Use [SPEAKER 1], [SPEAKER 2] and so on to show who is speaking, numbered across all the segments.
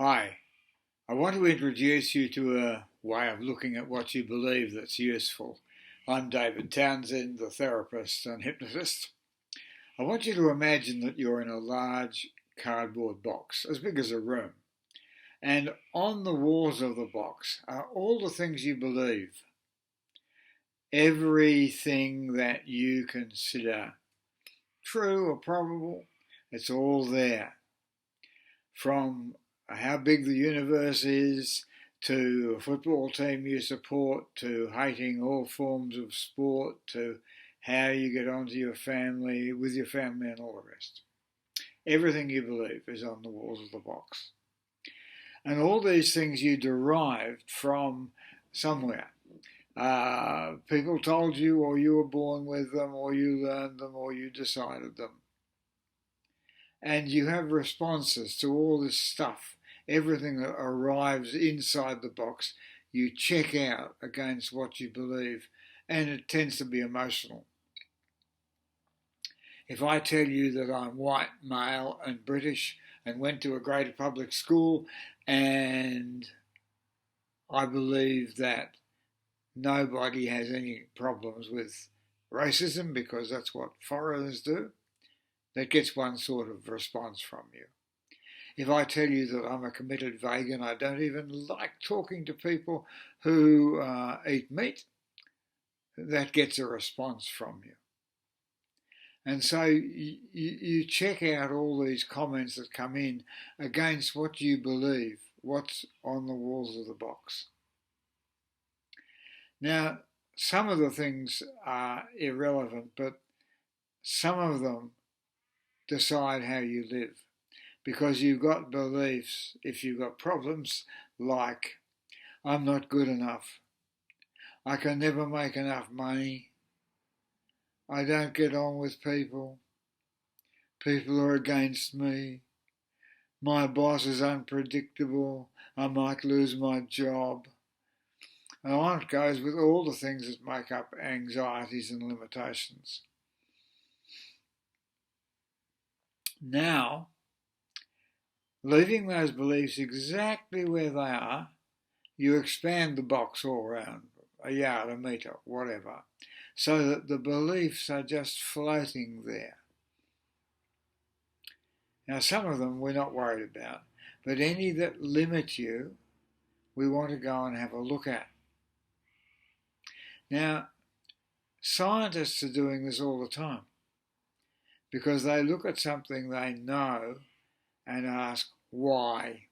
[SPEAKER 1] Hi, I want to introduce you to a way of looking at what you believe that's useful. I'm David Townsend, the therapist and hypnotist. I want you to imagine that you're in a large cardboard box, as big as a room, and on the walls of the box are all the things you believe, everything that you consider true or probable, it's all there. From how big the universe is, to a football team you support, to hating all forms of sport, to how you get on to your family, with your family, and all the rest. Everything you believe is on the walls of the box. And all these things you derived from somewhere. People told you, or you were born with them, or you learned them, or you decided them. And you have responses to all this stuff. Everything that arrives inside the box, you check out against what you believe, and it tends to be emotional. If I tell you that I'm white, male, and British, and went to a great public school, and I believe that nobody has any problems with racism because that's what foreigners do, that gets one sort of response from you. If I tell you that I'm a committed vegan, I don't even like talking to people who eat meat, that gets a response from you. And so you check out all these comments that come in against what you believe, what's on the walls of the box. Now, some of the things are irrelevant, but some of them decide how you live. Because you've got beliefs, if you've got problems like, I'm not good enough, I can never make enough money, I don't get on with people, people are against me, my boss is unpredictable, I might lose my job. And on it goes with all the things that make up anxieties and limitations. Now, leaving those beliefs exactly where they are, you expand the box all around, a yard, a metre, whatever, so that the beliefs are just floating there. Now, some of them we're not worried about, but any that limit you, we want to go and have a look at. Now, scientists are doing this all the time because they look at something they know and ask, why?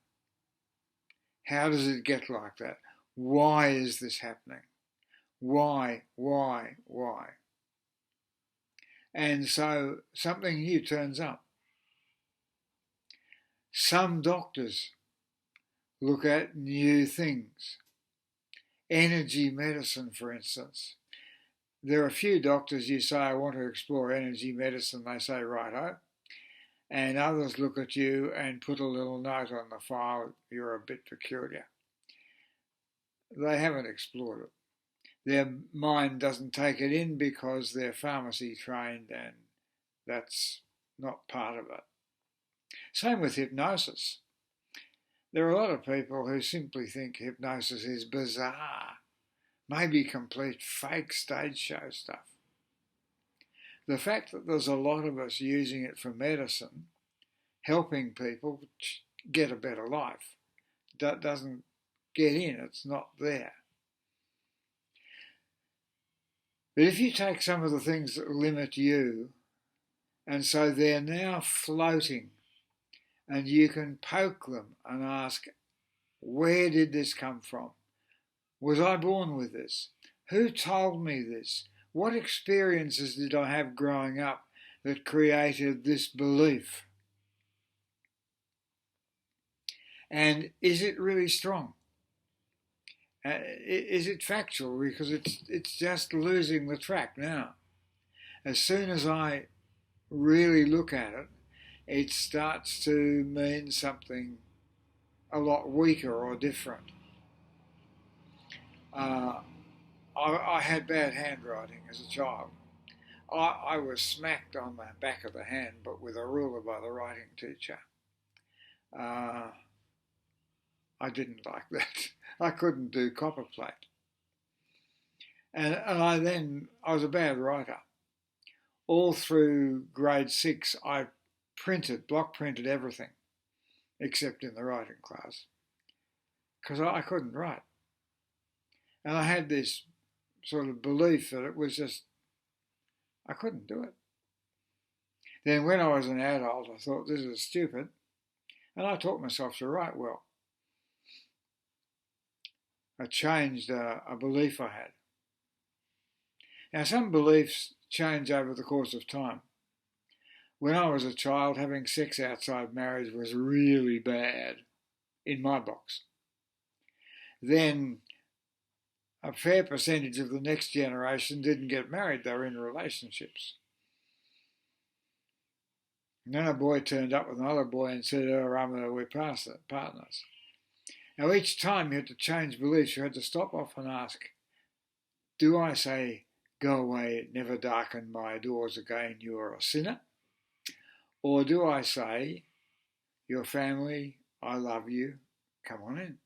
[SPEAKER 1] How does it get like that? Why is this happening? Why? And so something new turns up. Some doctors look at new things. Energy medicine, for instance. There are a few doctors you say, I want to explore energy medicine, they say, righto. And others look at you and put a little note on the file, you're a bit peculiar. They haven't explored it. Their mind doesn't take it in because they're pharmacy trained and that's not part of it. Same with hypnosis. There are a lot of people who simply think hypnosis is bizarre, maybe complete fake stage show stuff. The fact that there's a lot of us using it for medicine, helping people get a better life, that doesn't get in, it's not there. But if you take some of the things that limit you, and so they're now floating, and you can poke them and ask, where did this come from? Was I born with this? Who told me this? What experiences did I have growing up that created this belief? And is it really strong? Is it factual? Because it's just losing the track now. As soon as I really look at it, it starts to mean something a lot weaker or different. I had bad handwriting as a child. I was smacked on the back of the hand, but with a ruler by the writing teacher. Uh, I didn't like that. I couldn't do copper plate. And I was a bad writer. All through grade 6, I block printed everything, except in the writing class, because I couldn't write. And I had this sort of belief that it was just, I couldn't do it. Then when I was an adult, I thought, this is stupid. And I taught myself to write well. I changed a belief I had. Now, some beliefs change over the course of time. When I was a child, having sex outside marriage was really bad in my box. Then a fair percentage of the next generation didn't get married, they were in relationships. And then a boy turned up with another boy and said, oh, Rama, we're partners. Now, each time you had to change beliefs, you had to stop off and ask, do I say, go away, never darken my doors again, you are a sinner? Or do I say, your family, I love you, come on in?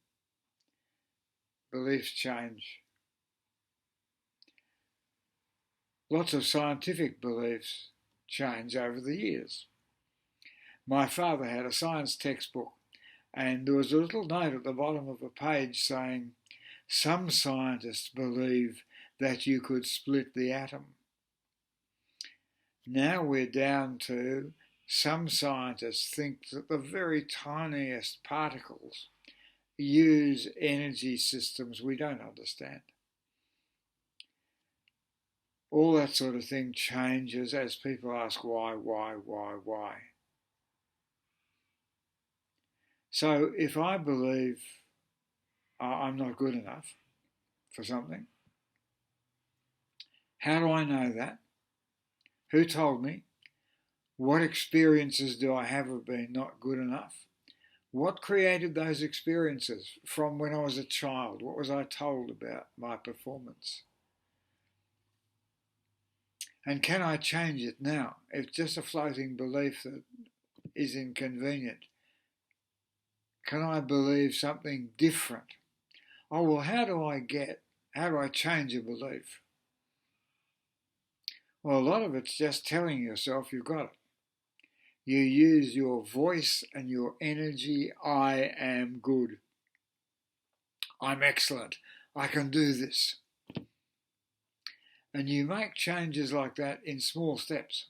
[SPEAKER 1] Beliefs change. Lots of scientific beliefs change over the years. My father had a science textbook, and there was a little note at the bottom of a page saying, some scientists believe that you could split the atom. Now we're down to some scientists think that the very tiniest particles use energy systems we don't understand. All that sort of thing changes as people ask why. So if I believe I'm not good enough for something, how do I know that? Who told me? What experiences do I have of being not good enough? What created those experiences from when I was a child? What was I told about my performance? And can I change it now? It's just a floating belief that is inconvenient. Can I believe something different? Oh, well, how do I change a belief? Well, a lot of it's just telling yourself you've got it. You use your voice and your energy. I am good. I'm excellent. I can do this. And you make changes like that in small steps.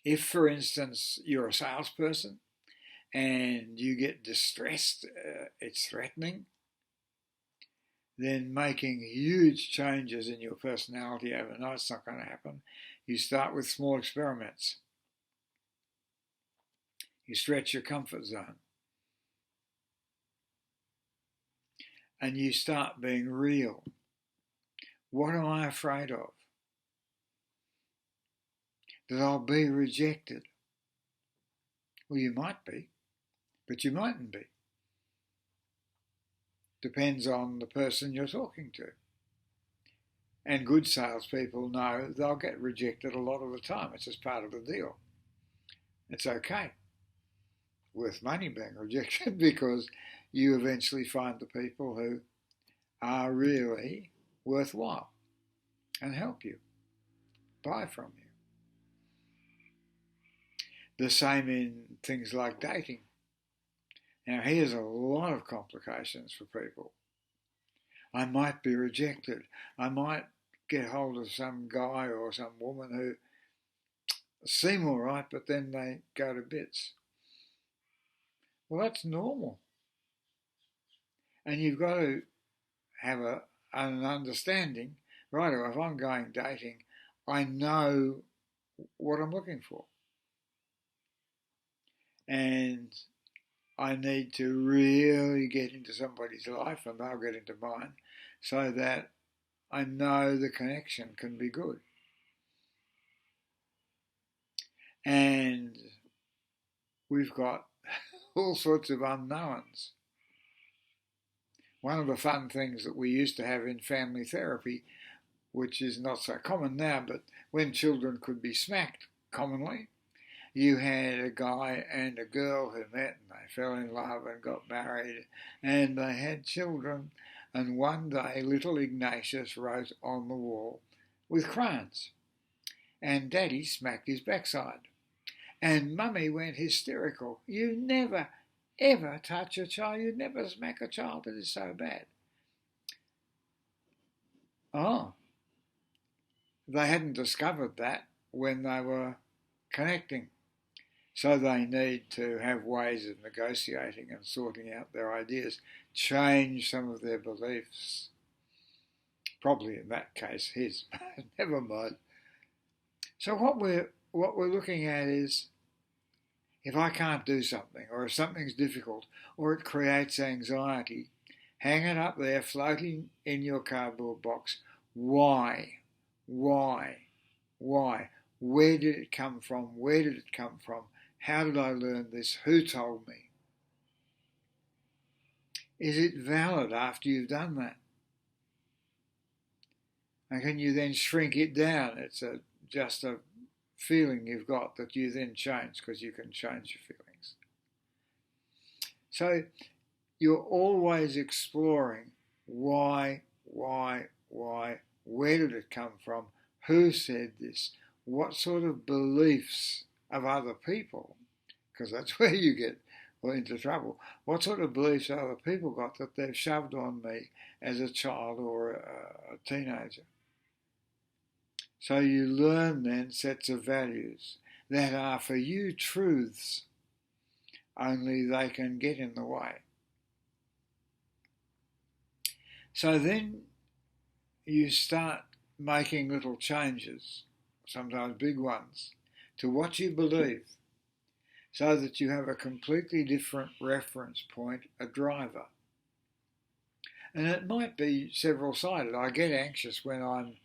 [SPEAKER 1] If, for instance, you're a salesperson and you get distressed, it's threatening, then making huge changes in your personality overnight's not going to happen. You start with small experiments. You stretch your comfort zone. And you start being real. What am I afraid of? That I'll be rejected. Well, you might be, but you mightn't be. Depends on the person you're talking to. And good salespeople know they'll get rejected a lot of the time. It's just part of the deal. It's okay. Worth money being rejected because you eventually find the people who are really worthwhile and help you, buy from you. The same in things like dating. Now, here's a lot of complications for people. I might be rejected. I might get hold of some guy or some woman who seem all right, but then they go to bits. Well, that's normal. And you've got to have an understanding, right? If I'm going dating, I know what I'm looking for. And I need to really get into somebody's life and they'll get into mine so that I know the connection can be good. And we've got all sorts of unknowns. One of the fun things that we used to have in family therapy, which is not so common now, but when children could be smacked commonly, you had a guy and a girl who met and they fell in love and got married and they had children, and one day little Ignatius wrote on the wall with crayons and Daddy smacked his backside and Mummy went hysterical. You never ever touch a child, you never smack a child, it is so bad. Oh, they hadn't discovered that when they were connecting. So they need to have ways of negotiating and sorting out their ideas, change some of their beliefs. Probably in that case his, but never mind. So what we're looking at is, if I can't do something, or if something's difficult, or it creates anxiety, hang it up there floating in your cardboard box. Why? Why? Why? Where did it come from? Where did it come from? How did I learn this? Who told me? Is it valid after you've done that? And can you then shrink it down? It's just a feeling you've got that you then change, because you can change your feelings. So you're always exploring why, where did it come from, who said this, what sort of beliefs of other people, because that's where you get into trouble. What sort of beliefs other people got that they've shoved on me as a child or a teenager. So you learn then sets of values that are for you truths, only they can get in the way. So then you start making little changes, sometimes big ones, to what you believe, so that you have a completely different reference point, a driver. And it might be several-sided. I get anxious when I'm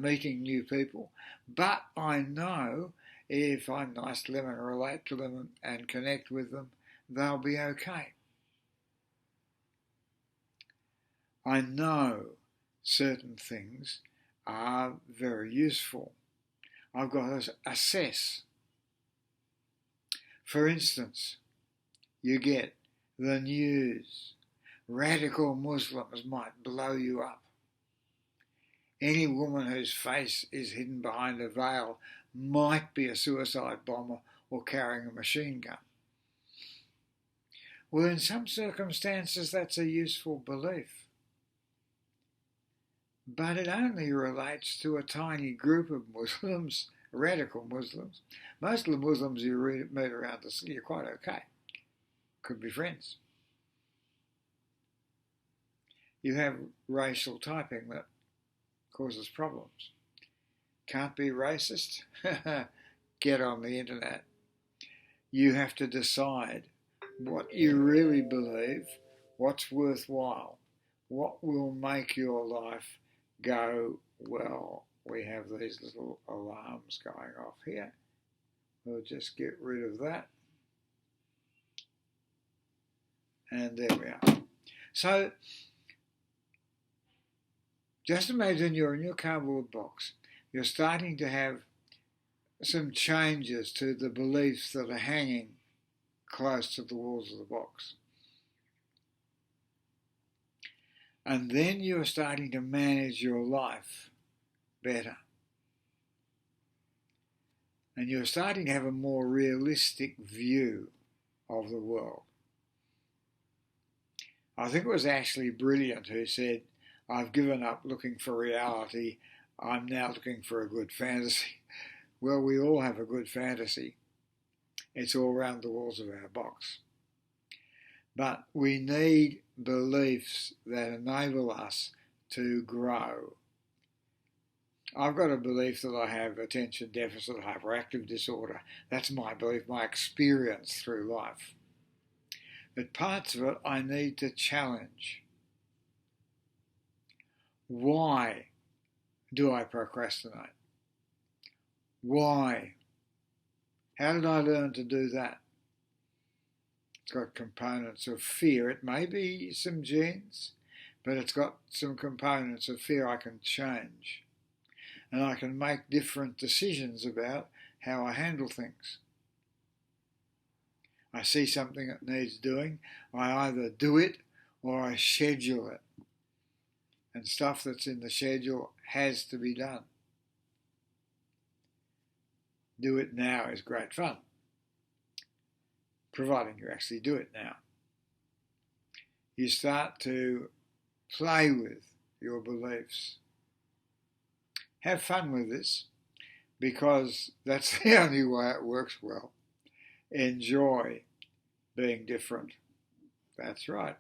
[SPEAKER 1] meeting new people, but I know if I'm nice to them and relate to them and connect with them, they'll be okay. I know certain things are very useful. I've got to assess. For instance, you get the news. Radical Muslims might blow you up. Any woman whose face is hidden behind a veil might be a suicide bomber or carrying a machine gun. Well, in some circumstances, that's a useful belief. But it only relates to a tiny group of Muslims, radical Muslims. Most of the Muslims you meet around the city are quite okay. Could be friends. You have racial typing that causes problems. Can't be racist? Get on the internet. You have to decide what you really believe, what's worthwhile, what will make your life go well. We have these little alarms going off here. We'll just get rid of that. And there we are. So, just imagine you're in your cardboard box. You're starting to have some changes to the beliefs that are hanging close to the walls of the box. And then you're starting to manage your life better. And you're starting to have a more realistic view of the world. I think it was Ashley Brilliant who said, I've given up looking for reality, I'm now looking for a good fantasy. Well, we all have a good fantasy. It's all around the walls of our box. But we need beliefs that enable us to grow. I've got a belief that I have attention deficit hyperactive disorder. That's my belief, my experience through life. But parts of it I need to challenge. Why do I procrastinate? Why? How did I learn to do that? It's got components of fear. It may be some genes, but it's got some components of fear I can change. And I can make different decisions about how I handle things. I see something that needs doing, I either do it or I schedule it. And stuff that's in the schedule has to be done. Do it now is great fun, providing you actually do it now. You start to play with your beliefs. Have fun with this, because that's the only way it works well. Enjoy being different. That's right.